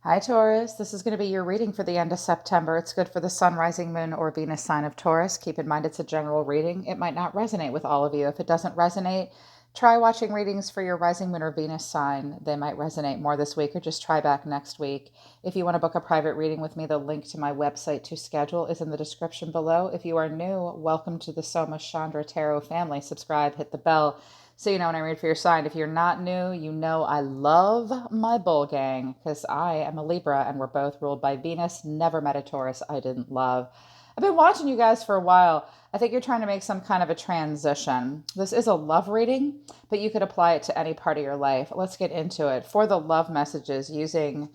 Hi, Taurus. This is going to be your reading for the end of September. It's good for the sun, rising moon, or Venus sign of Taurus. Keep in mind it's a general reading. It might not resonate with all of you. If it doesn't resonate, try watching readings for your rising moon or Venus sign. They might resonate more this week, or just try back next week. If you want to book a private reading with me, the link to my website to schedule is in the description below. If you are new, welcome to the Soma Chandra Tarot family. Subscribe, hit the bell so you know when I read for your sign. If you're not new, you know I love my bull gang because I am a Libra and we're both ruled by Venus. Never met a Taurus I didn't love. I've been watching you guys for a while. I think you're trying to make some kind of a transition. This is a love reading, but you could apply it to any part of your life. Let's get into it. For the love messages, using,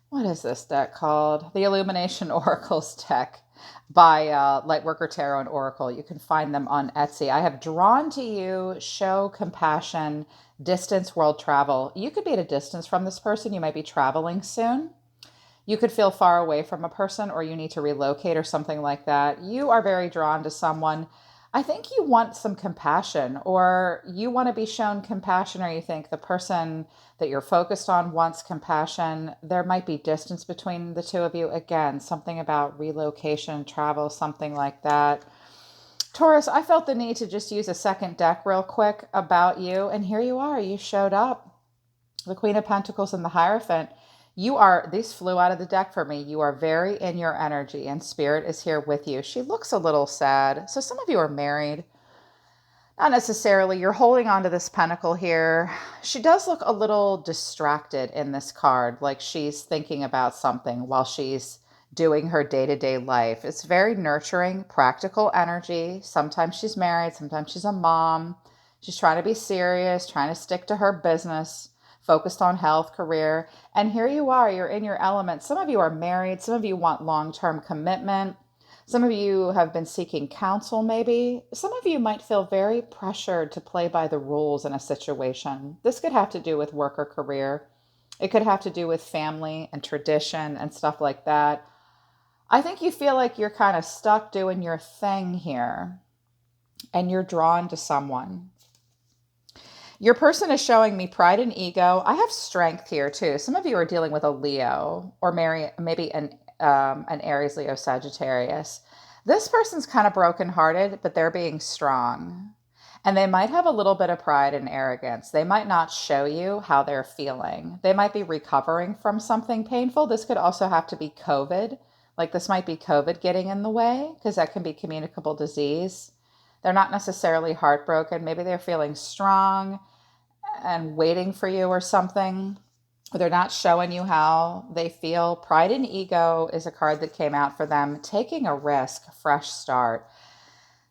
what is this deck called? The Illumination Oracles deck by Lightworker Tarot and Oracle. You can find them on Etsy. I have drawn to you, show compassion, distance, world travel. You could be at a distance from this person. You might be traveling soon. You could feel far away from a person, or you need to relocate or something like that. You are very drawn to someone. I think you want some compassion, or you want to be shown compassion, or you think the person that you're focused on wants compassion. There might be distance between the two of you. Again, something about relocation, travel, something like that. Taurus, I felt the need to just use a second deck real quick about you. And here you are. You showed up. The Queen of Pentacles and the Hierophant. These flew out of the deck for me. You are very in your energy and Spirit is here with you. She looks a little sad. So some of you are married. Not necessarily. You're holding on to this pentacle here. She does look a little distracted in this card, like she's thinking about something while she's doing her day-to-day life. It's very nurturing, practical energy. Sometimes she's married, sometimes she's a mom. She's trying to be serious, trying to stick to her business, focused on health, career. And here you are, you're in your element. Some of you are married, some of you want long-term commitment. Some of you have been seeking counsel, maybe. Some of you might feel very pressured to play by the rules in a situation. This could have to do with work or career. It could have to do with family and tradition and stuff like that. I think you feel like you're kind of stuck doing your thing here, and you're drawn to someone. Your person is showing me pride and ego. I have strength here too. Some of you are dealing with a Leo, or maybe an Aries, Leo, Sagittarius. This person's kind of brokenhearted, but they're being strong. And they might have a little bit of pride and arrogance. They might not show you how they're feeling. They might be recovering from something painful. This could also have to be COVID. Like this might be COVID getting in the way, because that can be communicable disease. They're not necessarily heartbroken. Maybe they're feeling strong and waiting for you or something. They're not showing you how they feel. Pride and ego is a card that came out for them. Taking a risk, fresh start.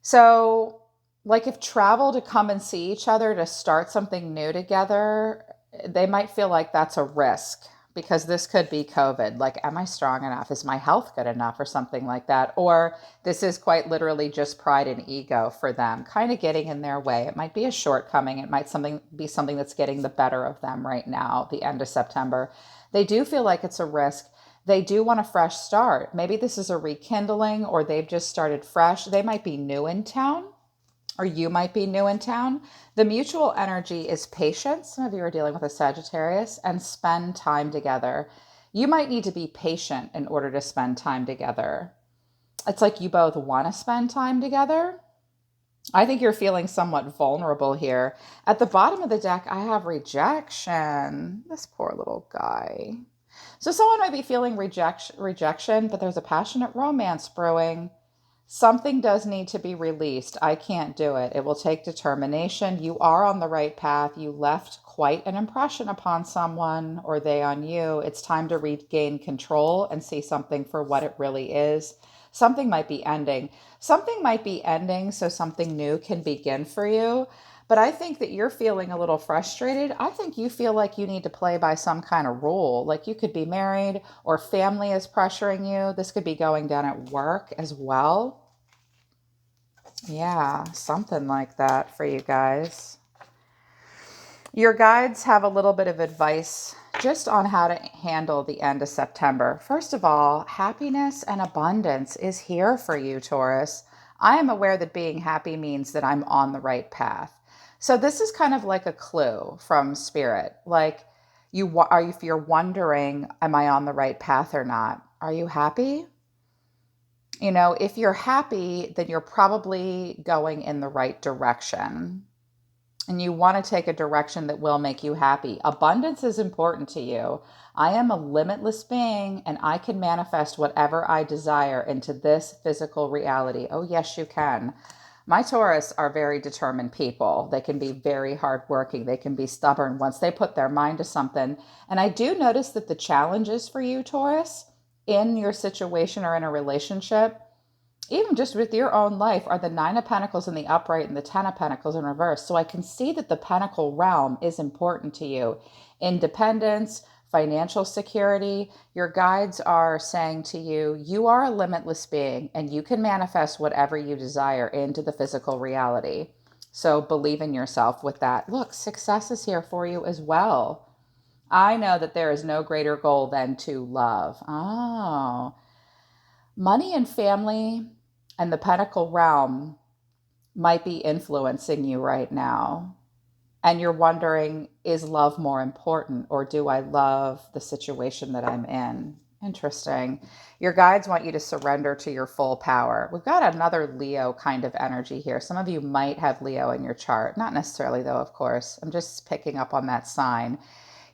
So, like if travel to come and see each other to start something new together, they might feel like that's a risk, because this could be COVID. Like, am I strong enough? Is my health good enough, or something like that? Or this is quite literally just pride and ego for them, kind of getting in their way. It might be a shortcoming. It might be something that's getting the better of them right now, the end of September. They do feel like it's a risk. They do want a fresh start. Maybe this is a rekindling, or they've just started fresh. They might be new in town, or you might be new in town. The mutual energy is patience. Some of you are dealing with a Sagittarius, and spend time together. You might need to be patient in order to spend time together. It's like you both want to spend time together. I think you're feeling somewhat vulnerable here. At the bottom of the deck, I have rejection. This poor little guy. So someone might be feeling rejection, but there's a passionate romance brewing. Something does need to be released. I can't do it. It will take determination. You are on the right path. You left quite an impression upon someone, or they on you. It's time to regain control and see something for what it really is. Something might be ending. Something might be ending so something new can begin for you. But I think that you're feeling a little frustrated. I think you feel like you need to play by some kind of rule. Like you could be married, or family is pressuring you. This could be going down at work as well. Yeah, something like that for you guys. Your guides have a little bit of advice just on how to handle the end of September. First of all, happiness and abundance is here for you, Taurus. I am aware that being happy means that I'm on the right path. So this is kind of like a clue from Spirit. Like, If you're wondering, am I on the right path or not? Are you happy? If you're happy, then you're probably going in the right direction. And you want to take a direction that will make you happy. Abundance is important to you. I am a limitless being and I can manifest whatever I desire into this physical reality. Oh, yes, you can. My Taurus are very determined people. They can be very hardworking. They can be stubborn once they put their mind to something. And I do notice that the challenges for you, Taurus, in your situation or in a relationship, even just with your own life, are the Nine of Pentacles in the upright and the Ten of Pentacles in reverse. So I can see that the Pentacle realm is important to you. Independence, financial security. Your guides are saying to you, you are a limitless being and you can manifest whatever you desire into the physical reality. So believe in yourself with that. Look, success is here for you as well. I know that there is no greater goal than to love. Oh, money and family and the Pentacle realm might be influencing you right now. And you're wondering, is love more important, or do I love the situation that I'm in? Interesting. Your guides want you to surrender to your full power. We've got another Leo kind of energy here. Some of you might have Leo in your chart. Not necessarily, though, of course. I'm just picking up on that sign.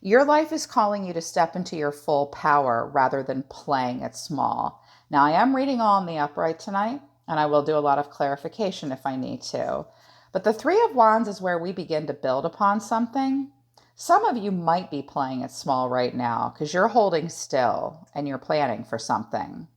Your life is calling you to step into your full power rather than playing it small. Now, I am reading all in the upright tonight, and I will do a lot of clarification if I need to. But the Three of Wands is where we begin to build upon something. Some of you might be playing it small right now because you're holding still and you're planning for something.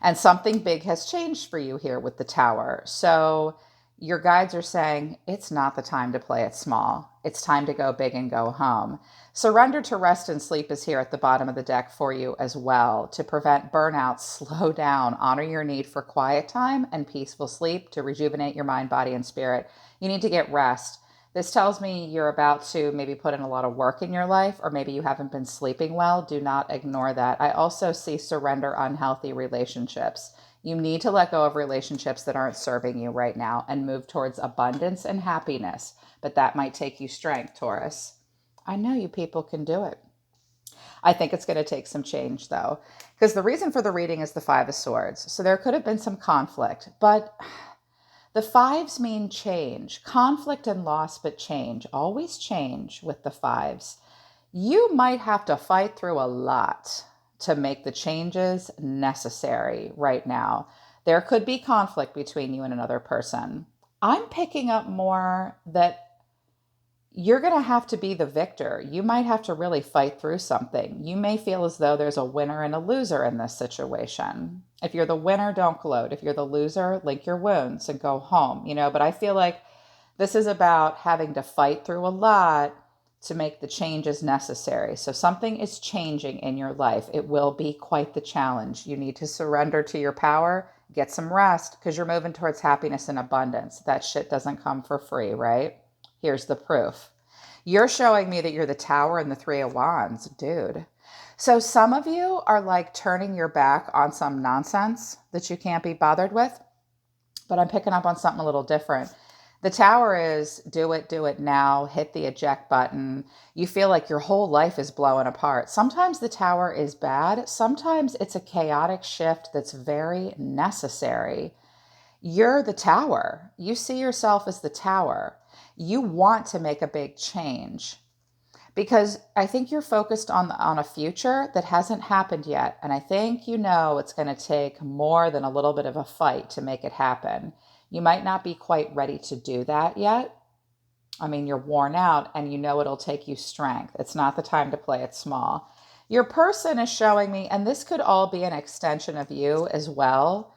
And something big has changed for you here with the Tower. So your guides are saying it's not the time to play it small. It's time to go big and go home. Surrender to rest and sleep is here at the bottom of the deck for you as well. To prevent burnout, slow down, honor your need for quiet time and peaceful sleep to rejuvenate your mind, body, and spirit. You need to get rest. This tells me you're about to maybe put in a lot of work in your life, or maybe you haven't been sleeping well. Do not ignore that. I also see surrender unhealthy relationships. You need to let go of relationships that aren't serving you right now and move towards abundance and happiness. But that might take you strength, Taurus. I know you people can do it. I think it's going to take some change, though, because the reason for the reading is the Five of Swords. So there could have been some conflict, but the fives mean change, conflict and loss, but change. Always change with the fives. You might have to fight through a lot to make the changes necessary right now. There could be conflict between you and another person. I'm picking up more that you're going to have to be the victor. You might have to really fight through something. You may feel as though there's a winner and a loser in this situation. If you're the winner, don't gloat. If you're the loser, lick your wounds and go home, but I feel like this is about having to fight through a lot to make the changes necessary. So something is changing in your life. It will be quite the challenge. You need to surrender to your power, get some rest, because you're moving towards happiness and abundance. That shit doesn't come for free, right? Here's the proof. You're showing me that you're the Tower and the Three of Wands, dude. So some of you are like turning your back on some nonsense that you can't be bothered with, but I'm picking up on something a little different. The Tower is do it now, hit the eject button. You feel like your whole life is blowing apart. Sometimes the Tower is bad. Sometimes it's a chaotic shift that's very necessary. You're the Tower. You see yourself as the Tower. You want to make a big change because I think you're focused on a future that hasn't happened yet. And I think it's going to take more than a little bit of a fight to make it happen. You might not be quite ready to do that yet. I mean, you're worn out and it'll take you strength. It's not the time to play it small. Your person is showing me, and this could all be an extension of you as well.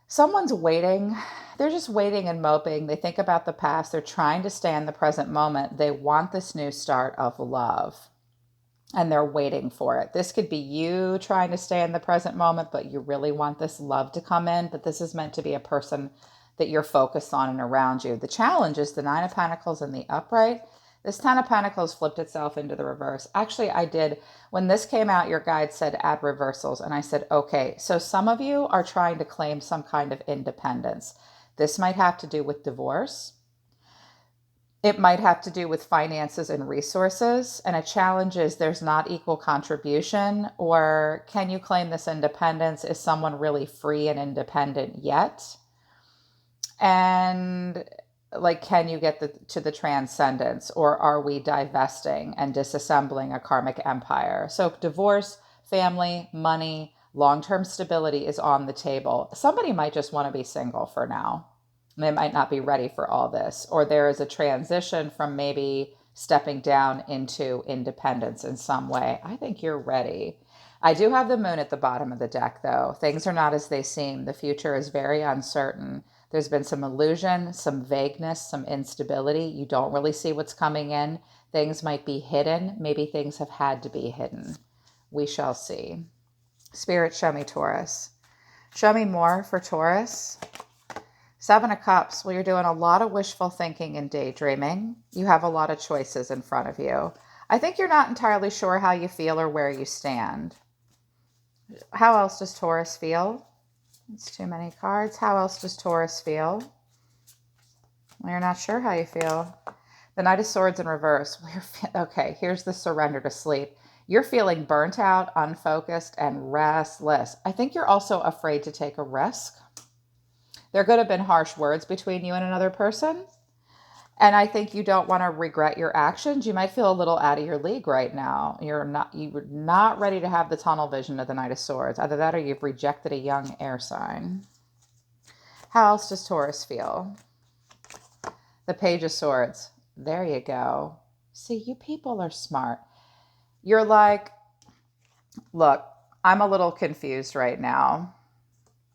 Someone's waiting. They're just waiting and moping. They think about the past. They're trying to stay in the present moment. They want this new start of love, and they're waiting for it. This could be you trying to stay in the present moment, but you really want this love to come in. But this is meant to be a person that you're focused on and around you. The challenge is the Nine of Pentacles in the upright. This Ten of Pentacles flipped itself into the reverse. Actually, I did. When this came out, your guide said add reversals. And I said, okay, so some of you are trying to claim some kind of independence. This might have to do with divorce. It might have to do with finances and resources. And a challenge is there's not equal contribution, or can you claim this independence? Is someone really free and independent yet? And like, can you get to the transcendence, or are we divesting and disassembling a karmic empire? So divorce, family, money, long-term stability is on the table. Somebody might just want to be single for now. They might not be ready for all this, or there is a transition from maybe stepping down into independence in some way. I think you're ready. I do have the moon at the bottom of the deck, though. Things are not as they seem. The future is very uncertain. There's been some illusion, some vagueness, some instability. You don't really see what's coming in. Things might be hidden. Maybe things have had to be hidden. We shall see. Spirit, show me Taurus. Show me more for Taurus. Seven of Cups. Well, you're doing a lot of wishful thinking and daydreaming. You have a lot of choices in front of you. I think you're not entirely sure how you feel or where you stand. How else does Taurus feel? It's too many cards. How else does Taurus feel? Well, you're not sure how you feel. The Knight of Swords in reverse. Okay, here's the surrender to sleep. You're feeling burnt out, unfocused, and restless. I think you're also afraid to take a risk. There could have been harsh words between you and another person. And I think you don't want to regret your actions. You might feel a little out of your league right now. You're not ready to have the tunnel vision of the Knight of Swords. Either that or you've rejected a young air sign. How else does Taurus feel? The Page of Swords. There you go. See, you people are smart. You're like, look, I'm a little confused right now.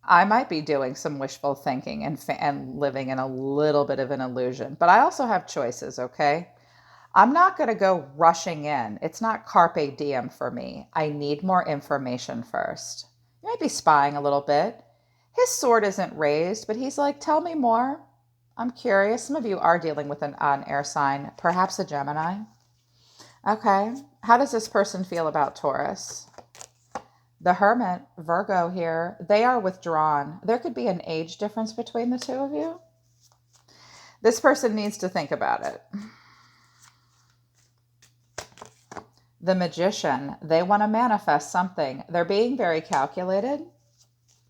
I might be doing some wishful thinking and living in a little bit of an illusion, but I also have choices, okay? I'm not going to go rushing in. It's not carpe diem for me. I need more information first. You might be spying a little bit. His sword isn't raised, but he's like, tell me more. I'm curious. Some of you are dealing with an air sign, perhaps a Gemini. Okay. How does this person feel about Taurus? The Hermit, Virgo here, they are withdrawn. There could be an age difference between the two of you. This person needs to think about it. The Magician, they want to manifest something. They're being very calculated.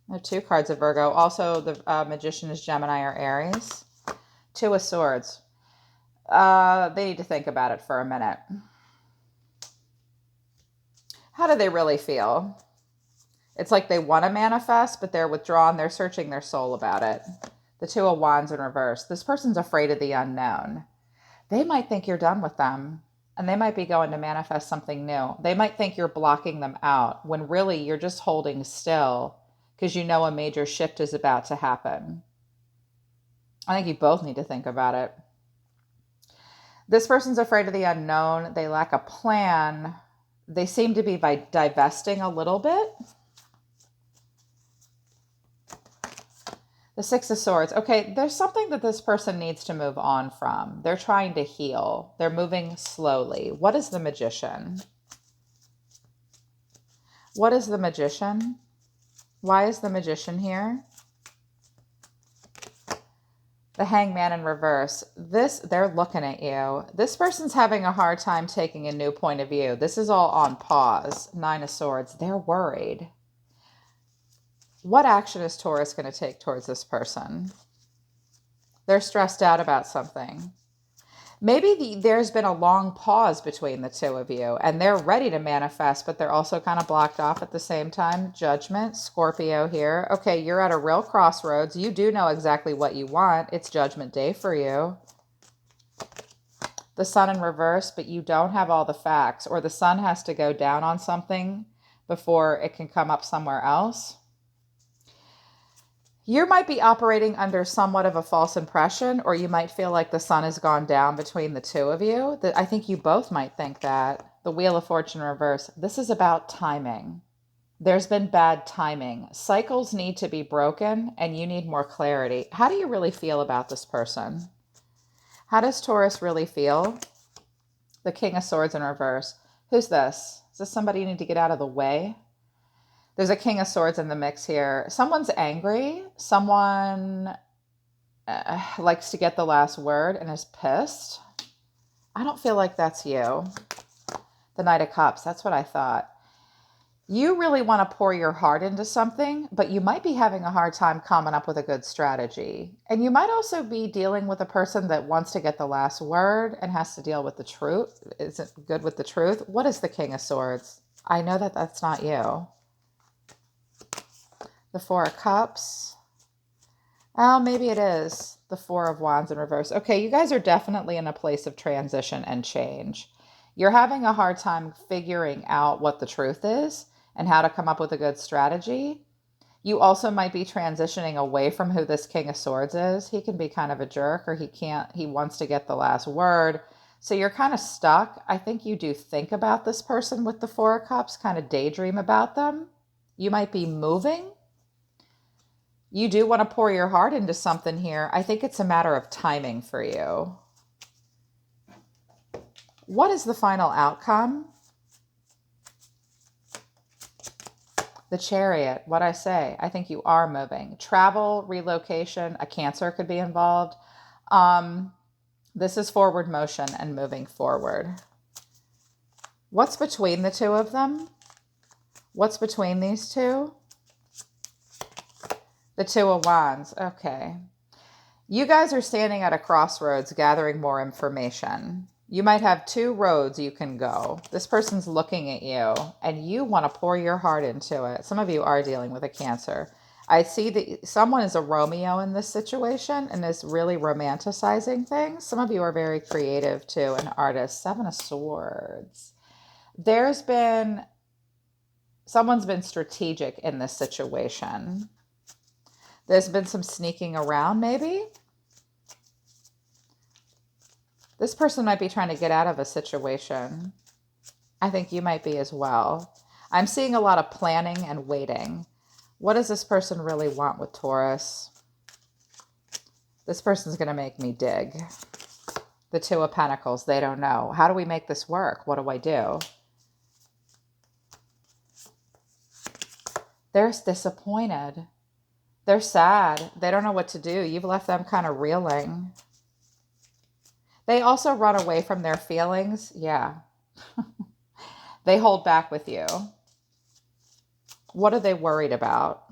There are two cards of Virgo. Also, the Magician is Gemini or Aries. Two of Swords. They need to think about it for a minute. How do they really feel? It's like they want to manifest, but they're withdrawn. They're searching their soul about it. The Two of Wands in reverse. This person's afraid of the unknown. They might think you're done with them, and they might be going to manifest something new. They might think you're blocking them out, when really you're just holding still because you know a major shift is about to happen. I think you both need to think about it. This person's afraid of the unknown. They lack a plan. They seem to be divesting a little bit. The Six of Swords. Okay, there's something that this person needs to move on from. They're trying to heal. They're moving slowly. What is the Magician? What is the Magician? Why is the Magician here? The Hangman in reverse. They're looking at you. This person's having a hard time taking a new point of view. This is all on pause. Nine of Swords. They're worried. What action is Taurus going to take towards this person? They're stressed out about something. Maybe there's been a long pause between the two of you, and they're ready to manifest, but they're also kind of blocked off at the same time. Judgment, Scorpio here. Okay, you're at a real crossroads. You do know exactly what you want. It's Judgment Day for you. The Sun in reverse, but you don't have all the facts, or the sun has to go down on something before it can come up somewhere else. You might be operating under somewhat of a false impression, or you might feel like the sun has gone down between the two of you. I think you both might think that. The Wheel of Fortune reverse. This is about timing. There's been bad timing. Cycles need to be broken, and you need more clarity. How do you really feel about this person? How does Taurus really feel? The King of Swords in reverse. Who's this? Is this somebody you need to get out of the way? There's a King of Swords in the mix here. Someone's angry. Someone likes to get the last word and is pissed. I don't feel like that's you. The Knight of Cups, that's what I thought. You really want to pour your heart into something, but you might be having a hard time coming up with a good strategy. And you might also be dealing with a person that wants to get the last word and has to deal with the truth. Isn't good with the truth. What is the King of Swords? I know that that's not you. The Four of Cups. Oh, maybe it is. The Four of Wands in reverse. Okay, you guys are definitely in a place of transition and change. You're having a hard time figuring out what the truth is and how to come up with a good strategy. You also might be transitioning away from who this King of Swords is. He can be kind of a jerk, or he wants to get the last word. So you're kind of stuck. I think you do think about this person with the Four of Cups, kind of daydream about them. You might be moving. You do want to pour your heart into something here. I think it's a matter of timing for you. What is the final outcome? The Chariot. What I say? I think you are moving. Travel, relocation, a Cancer could be involved. This is forward motion and moving forward. What's between the two of them? What's between these two? The Two of Wands. Okay. You guys are standing at a crossroads gathering more information. You might have two roads you can go. This person's looking at you and you want to pour your heart into it. Some of you are dealing with a Cancer. I see that someone is a Romeo in this situation and is really romanticizing things. Some of you are very creative too, an artist. Seven of Swords. Someone's been strategic in this situation. There's been some sneaking around, maybe. This person might be trying to get out of a situation. I think you might be as well. I'm seeing a lot of planning and waiting. What does this person really want with Taurus? This person's going to make me dig. The Two of Pentacles, they don't know. How do we make this work? What do I do? They're disappointed. They're sad. They don't know what to do. You've left them kind of reeling. They also run away from their feelings. Yeah. They hold back with you. What are they worried about?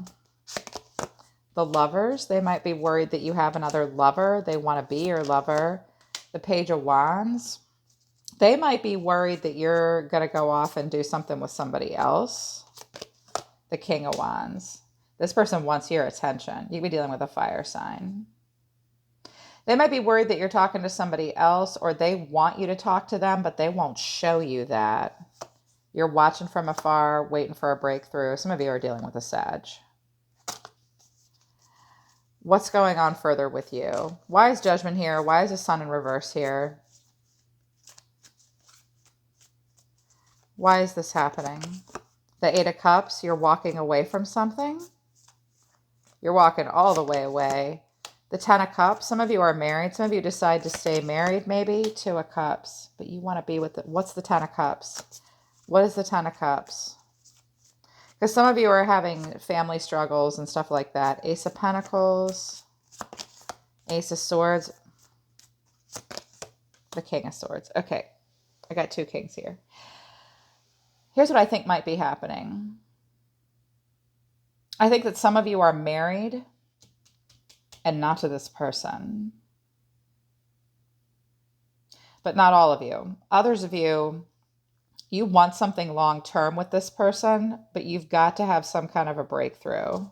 The Lovers. They might be worried that you have another lover. They want to be your lover. The Page of Wands. They might be worried that you're going to go off and do something with somebody else. The King of Wands. This person wants your attention. You could be dealing with a fire sign. They might be worried that you're talking to somebody else, or they want you to talk to them, but they won't show you that. You're watching from afar, waiting for a breakthrough. Some of you are dealing with a Sag. What's going on further with you? Why is Judgment here? Why is the Sun in reverse here? Why is this happening? The Eight of Cups, you're walking away from something. You're walking all the way away. The Ten of Cups, some of you are married. Some of you decide to stay married, maybe. Two of Cups, but you want to be with it. What's the Ten of Cups? What is the Ten of Cups? Because some of you are having family struggles and stuff like that. Ace of Pentacles, Ace of Swords, the King of Swords. Okay, I got two kings here. Here's what I think might be happening. I think that some of you are married and not to this person. But not all of you. Others of you, you want something long-term with this person, but you've got to have some kind of a breakthrough.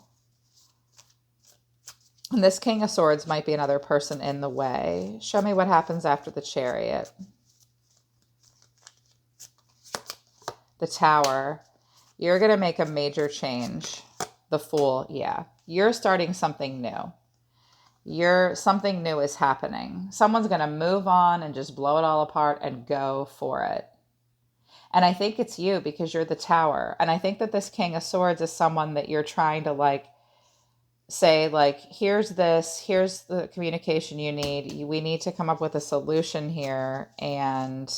And this King of Swords might be another person in the way. Show me what happens after the Chariot. The Tower. You're going to make a major change. The Fool, yeah. You're starting something new. Something new is happening. Someone's going to move on and just blow it all apart and go for it. And I think it's you because you're the Tower. And I think that this King of Swords is someone that you're trying to say here's the communication you need. We need to come up with a solution here. And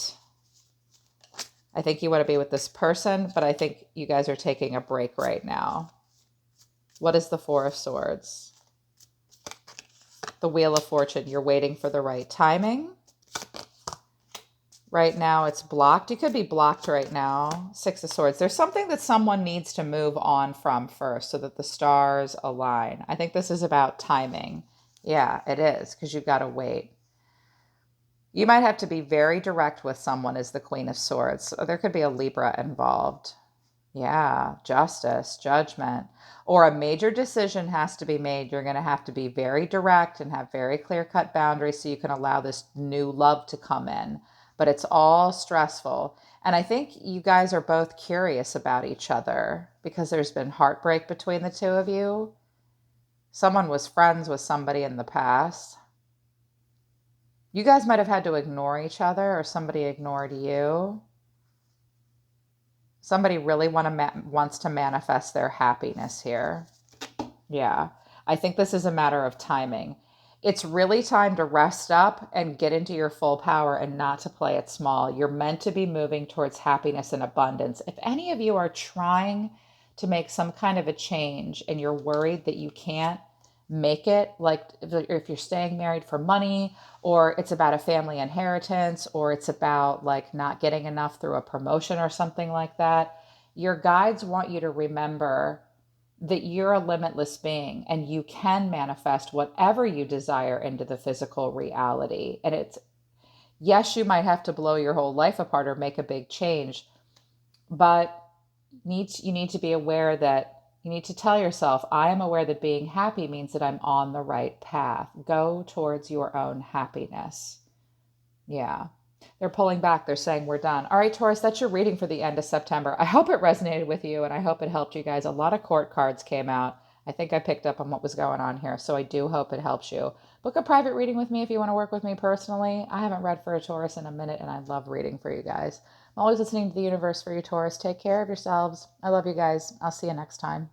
I think you want to be with this person, but I think you guys are taking a break right now. What is the Four of Swords? The Wheel of Fortune. You're waiting for the right timing. Right now it's blocked. You could be blocked right now. Six of Swords. There's something that someone needs to move on from first so that the stars align. I think this is about timing. Yeah, it is, because you've got to wait. You might have to be very direct with someone as the Queen of Swords. So there could be a Libra involved. Yeah, justice, judgment, or a major decision has to be made. You're going to have to be very direct and have very clear-cut boundaries so you can allow this new love to come in. But it's all stressful. And I think you guys are both curious about each other because there's been heartbreak between the two of you. Someone was friends with somebody in the past. You guys might have had to ignore each other or somebody ignored you. Somebody really wants to manifest their happiness here. Yeah, I think this is a matter of timing. It's really time to rest up and get into your full power and not to play it small. You're meant to be moving towards happiness and abundance. If any of you are trying to make some kind of a change and you're worried that you can't make it, like if you're staying married for money, or it's about a family inheritance, or it's about like not getting enough through a promotion or something like that, your guides want you to remember that you're a limitless being and you can manifest whatever you desire into the physical reality. And it's, yes, you might have to blow your whole life apart or make a big change, but you need to be aware that you need to tell yourself, I am aware that being happy means that I'm on the right path. Go towards your own happiness. Yeah. They're pulling back. They're saying we're done. All right, Taurus, that's your reading for the end of September. I hope it resonated with you and I hope it helped you guys. A lot of court cards came out. I think I picked up on what was going on here. So I do hope it helps you. Book a private reading with me if you want to work with me personally. I haven't read for a Taurus in a minute and I love reading for you guys. I'm always listening to the universe for you, Taurus. Take care of yourselves. I love you guys. I'll see you next time.